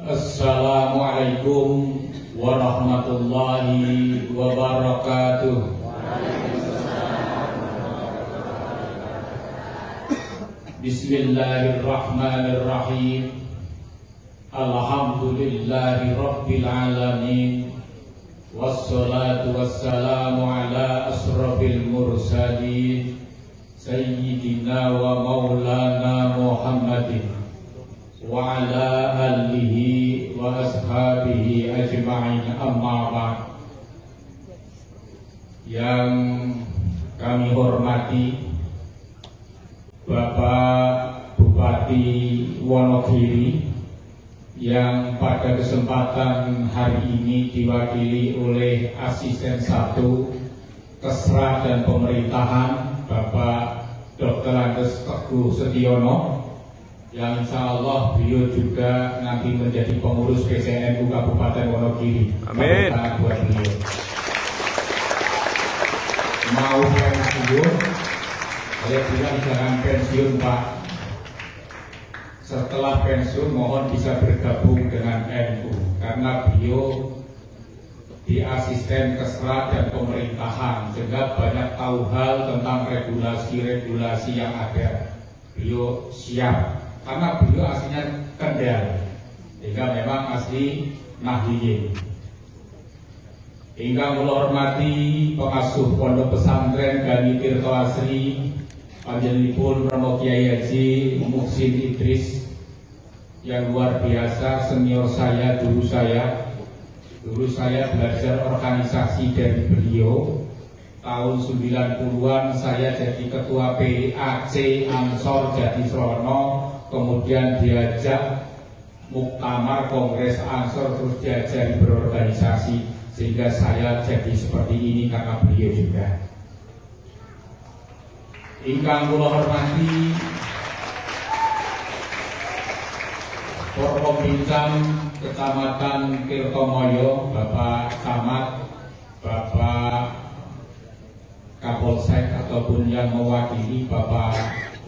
Assalamualaikum warahmatullahi wabarakatuh. Bismillahirrahmanirrahim. Alhamdulillahi rabbil alamin. Wassalatu wassalamu ala asrafil mursalin Sayyidina wa maulana Muhammadin wa ala alihi wa ashabihi ajma'in, amma ba'd. Yang kami hormati Bapak Bupati Wonogiri yang pada kesempatan hari ini diwakili oleh Asisten 1 Kesra dan Pemerintahan Bapak Dr. Andes Teguh Setiono, yang insya Allah beliau juga nanti menjadi pengurus PCNU Kabupaten Wonogiri. Amin. Buat beliau. Mau pensiun, saya bilang jangan pensiun Pak. Setelah pensiun mohon bisa bergabung dengan NU, karena beliau di Asisten Kesra dan Pemerintahan sehingga banyak tahu hal tentang regulasi-regulasi yang ada. Beliau siap karena beliau aslinya Kendal, sehingga memang asli Nahdiyin. Hingga menghormati pengasuh Pondok Pesantren Gani Tirto Asri Panjenenganipun Romo Kiai Haji Muhsin Idris yang luar biasa, senior saya, dulu saya belajar organisasi dari beliau. Tahun 90-an saya jadi ketua PAC Ansor Jatisrono, kemudian diajak muktamar kongres Ansor, terus diajari berorganisasi, sehingga saya jadi seperti ini karena beliau juga. Ingkang kula hormati Forkombintang Kecamatan Tirtomoyo, Bapak Camat, Bapak Kapolsek ataupun yang mewakili, Bapak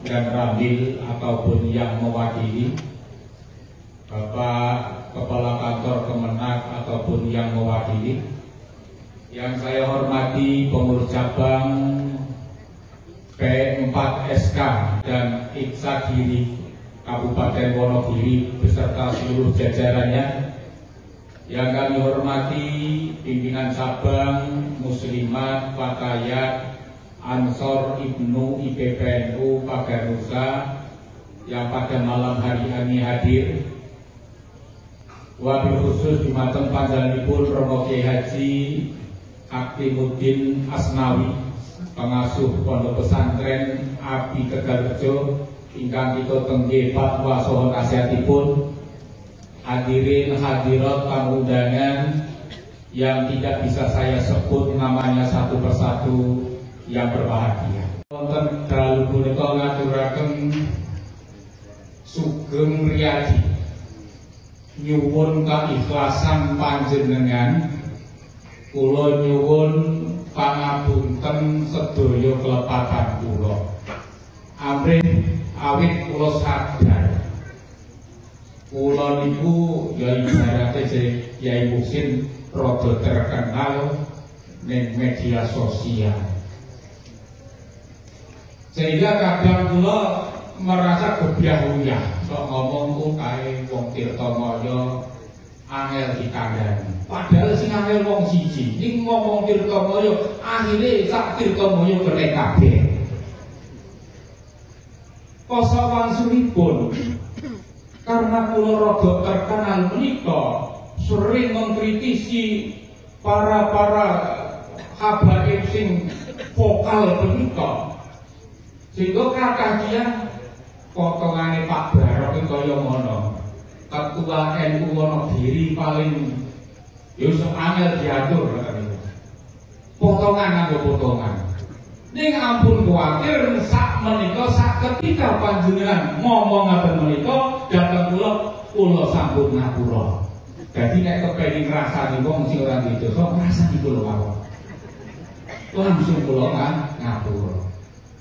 dan Ramil ataupun yang mewakili, Bapak Kepala Kantor Kemenak ataupun yang mewakili. Yang saya hormati pengurus cabang P4SK dan Iksagiri Kabupaten Wonogiri beserta seluruh jajarannya. Yang kami hormati pimpinan cabang Muslimat, Fatayat, Ansor, Ibnu, IPPNU, Paganusa yang pada malam hari ini hadir. Wabil khusus dumateng panjenenganipun Romo Kiai Haji Aktimuddin Asnawi, pengasuh Pondok Pesantren Abi Tegalrejo, ingkang kita tenggih fatwa saha nasihatipun. Hadirin hadirat tamu undangan yang tidak bisa saya sebut namanya satu persatu yang berbahagia. Wonten dalu punika ngaturaken sugeng riyadi nyuwun keikhlasan panjenengan, kula nyuwun pangapunten sedaya kelepatan kula. Amrih awit kula sadar kula niku ya ibarate Yai Muhsin rada terkenal ning media sosial, sehingga kadang kula merasa gebyah-uyah sok ngomongku kae wong Tirtomoyo angel dikandani. Padahal sing angel wong siji, ning ngomong Tirtomoyo akhire sak Tirtomoyo kene kabeh. Kosa wangsulipun karena kula rada terkenal menika sering mengkritisi para habaib sing vokal menika, sehingga kakakian potongane Pak Barok iki kaya ngono. Ketua NU Wonogiri paling yo sok angel diatur ngoten. Potongan nganggo potongan. Ning ampun kuwatir sak menika sak ketika panjenengan ngomong ngaten menika dhateng kula sampun ngapura. Dadi nek kepengin ngrasani wong sing ora dosa ngrasani kula mawon. Langsung kula ngapura.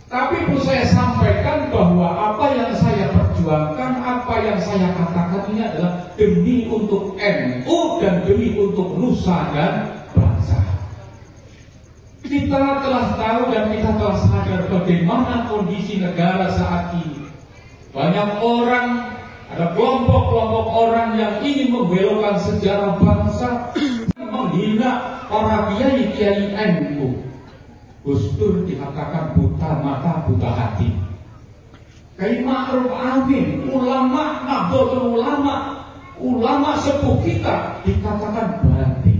Tapi perlu saya sampaikan bahwa apa yang saya perjuangkan, apa yang saya katakan ini adalah demi untuk NU dan demi untuk nusa dan bangsa. Kita telah tahu dan kita telah sadar bagaimana kondisi negara saat ini. Banyak orang, ada kelompok-kelompok orang yang ingin membelokkan sejarah bangsa, menghina para kiai-kiai NU. Gus Dur dikatakan buta mata, buta hati. Kiai Ma'ruf Amin, ulama Nahdlatul Ulama, ulama sepuh kita dikatakan batin.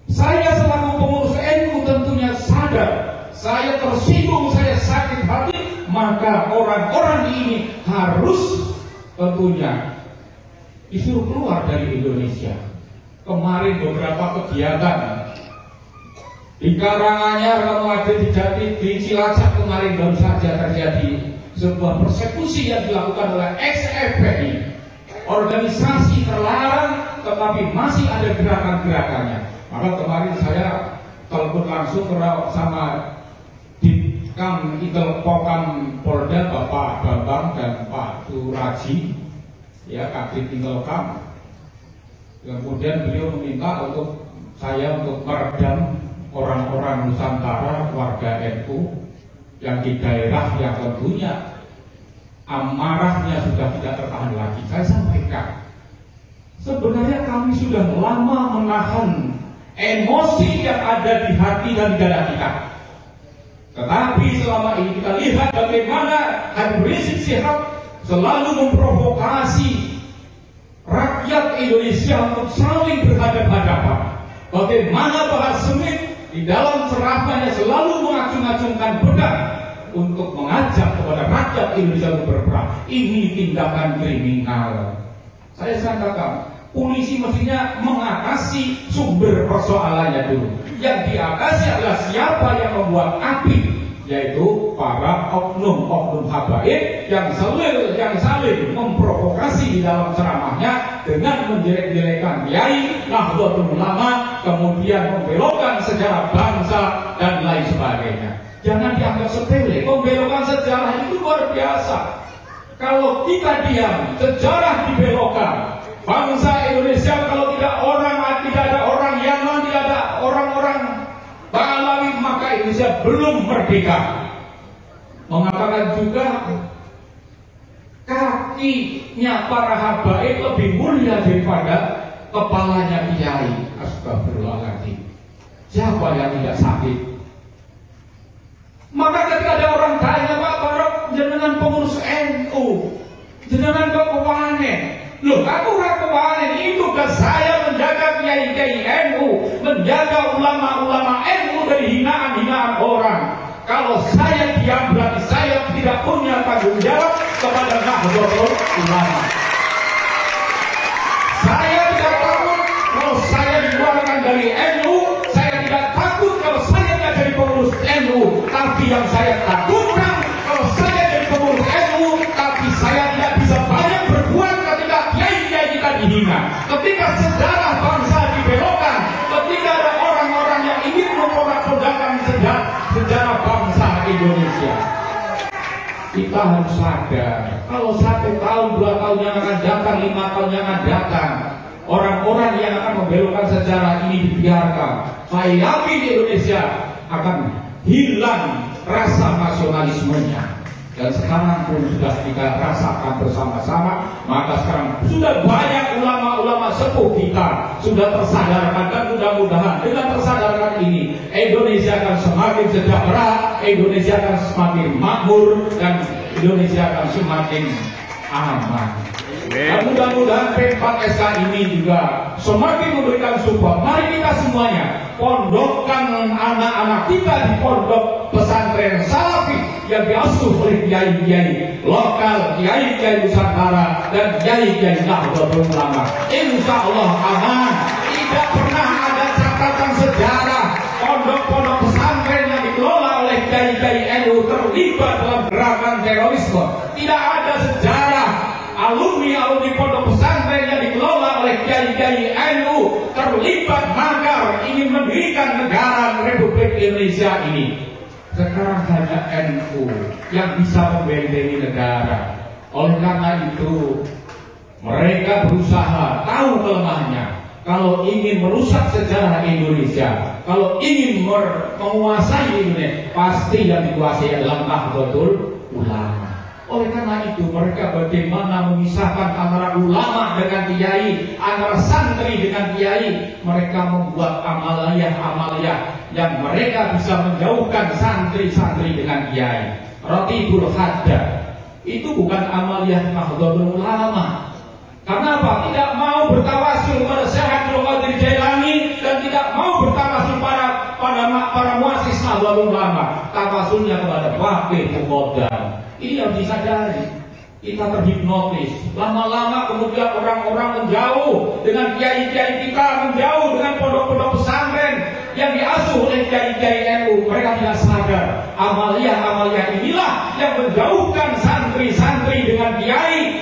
Saya selaku pengurus NU tentunya sadar, saya tersinggung, saya sakit hati, maka orang-orang ini harus tentunya disuruh keluar dari Indonesia. Kemarin beberapa kegiatan di Karanganyar, kemudian di Cilacap kemarin baru saja terjadi sebuah persekusi yang dilakukan oleh ex-FPI, organisasi terlarang tetapi masih ada gerakan-gerakannya. Maka kemarin saya telepon langsung sama Ditkam Intelpokam Polda Bapak Bambang dan Pak Suraji, ya Kabit Intelkam. Kemudian beliau meminta untuk saya untuk meredam orang-orang Nusantara, warga NU yang di daerah yang tentunya amarahnya sudah tidak tertahan lagi. Saya sampaikan, sebenarnya kami sudah lama menahan emosi yang ada di hati dan di dada kita. Tetapi selama ini kita lihat bagaimana Habib Rizik Syihab selalu memprovokasi rakyat Indonesia untuk saling berhadapan-hadapan. Bagaimana Bahar Smith di dalam ceramahnya selalu mengacung-acungkan pedang untuk mengajak kepada rakyat Indonesia untuk berperang. Ini tindakan kriminal. Saya katakan, polisi mestinya mengatasi sumber persoalannya dulu. Yang diatasi adalah siapa yang membuat api, yaitu para oknum-oknum habaib yang saling memprovokasi di dalam ceramahnya dengan menjelek-jelekan kiai, Nahdlatul Ulama, kemudian membelokkan sejarah bangsa dan lain sebagainya. Jangan dianggap sepele. Pembelokan sejarah itu luar biasa. Kalau kita diam, sejarah dibelokkan. Bangsa Indonesia kalau tidak ada orang Yaman, tidak ada orang-orang Balawi, maka Indonesia belum merdeka. Mengatakan juga kakinya para habaib lebih mulia daripada kepalanya kiai. Astagfirullahaladzim. Siapa yang tidak sakit? Maka ketika ada orang tanya, Pak Barok, jenengan pengurus NU, jenengan kok kewanen? Loh, aku kewanen, itu tugas saya menjaga kiai-kiai NU, menjaga ulama-ulama NU dari hinaan-hinaan orang. Kalau saya diam berarti saya tidak punya tanggung jawab kepada Nahdlatul Ulama. Saya tidak takut kalau saya dikeluarkan dari NU, saya tidak takut kalau saya tidak jadi pengurus NU. Tapi yang saya takutkan kalau saya jadi pengurus NU, tapi saya tidak bisa banyak berbuat ketika kiai-kiai kita dihina, ketika sejarah bangsa dibelokkan, ketika ada orang-orang yang ingin memporak-porandakan sejarah bangsa Indonesia. Kita harus sadar, kalau 1 tahun, 2 tahun yang akan datang, 5 tahun yang akan datang, orang-orang yang akan membelokkan sejarah ini dibiarkan, saya yakin di Indonesia akan hilang rasa nasionalismenya. Dan sekarang pun sudah kita rasakan bersama-sama. Maka sekarang sudah banyak ulama-ulama sepuh kita sudah tersadarkan, dan mudah-mudahan dengan tersadarkan ini Indonesia akan semakin sejahtera, Indonesia akan semakin makmur, dan Indonesia akan semakin aman. Dan mudah-mudahan P4SK ini juga semakin memberikan support. Mari kita semuanya pondokkan anak-anak kita di pondok pesantren Salafi yang diasuh oleh kiai-kiai lokal, kiai-kiai Nusantara, dan kiai-kiai Nahdlatul Ulama. Insya Allah aman. Tidak pernah ada catatan sejarah pondok-pondok pesantren yang dikelola oleh kiai-kiai NU terlibat dalam gerakan terorisme. Tidak ada sejarah alumni pondok pesantren yang dikelola oleh kiai-kiai NU terlibat makar ingin mendirikan negara Republik Indonesia ini. Sekarang hanya NU yang bisa membentengi negara. Oleh karena itu, mereka berusaha tahu kelemahannya. Kalau ingin merusak sejarah Indonesia, kalau ingin menguasai Indonesia, pasti yang dikuasai adalah Nahdlatul Ulama. Oleh karena itu, mereka bagaimana memisahkan antara ulama dengan kiai, antara santri dengan kiai. Mereka membuat amaliyah-amaliyah yang mereka bisa menjauhkan santri-santri dengan kiai. Ratibul Haddad itu bukan amaliyah Nahdlatul Ulama. Karena apa? Tidak mau bertawasul pada Syekh Abdul Qadir Jailani dan tidak mau bertawasul para muassis Nahdlatul Ulama. Tawasulnya kepada Fakih Muqaddam. Ini yang disadari. Kita terhipnotis. Lama-lama kemudian orang-orang menjauh dengan kiai-kiai kita, menjauh dengan pondok-pondok pesantren yang diasuh oleh kiai-kiai NU. Mereka tidak sadar amaliyah-amaliyah inilah yang menjauhkan santri-santri dengan kiai.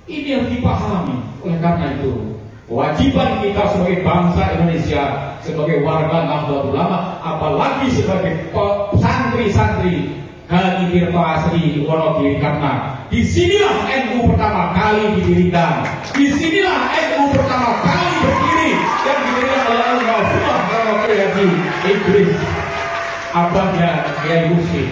Ini yang dipahami. Oleh karena itu, kewajiban kita sebagai bangsa Indonesia, sebagai warga Nahdlatul Ulama, apalagi sebagai santri-santri Haji Tirto Asri Wonogiri, karena disinilah NU pertama kali didirikan, disinilah NU pertama kali berdiri dan didirikan oleh Al-Mahfudh Haji Idris abahnya Kiai Husin.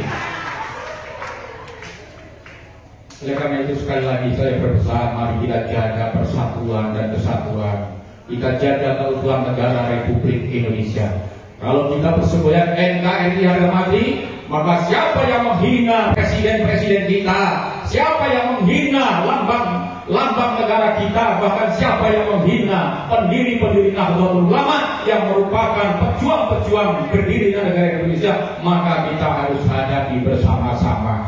Oleh karena itu sekali lagi saya berpesan, mari kita jaga persatuan dan kesatuan. Kita jaga keutuhan negara Republik Indonesia. Kalau kita bersemboyan NKRI harga mati, maka siapa yang menghina presiden-presiden kita, siapa yang menghina lambang negara kita, bahkan siapa yang menghina pendiri-pendiri Nahdlatul Ulama yang merupakan pejuang-pejuang berdiri negara Indonesia, maka kita harus hadapi bersama-sama.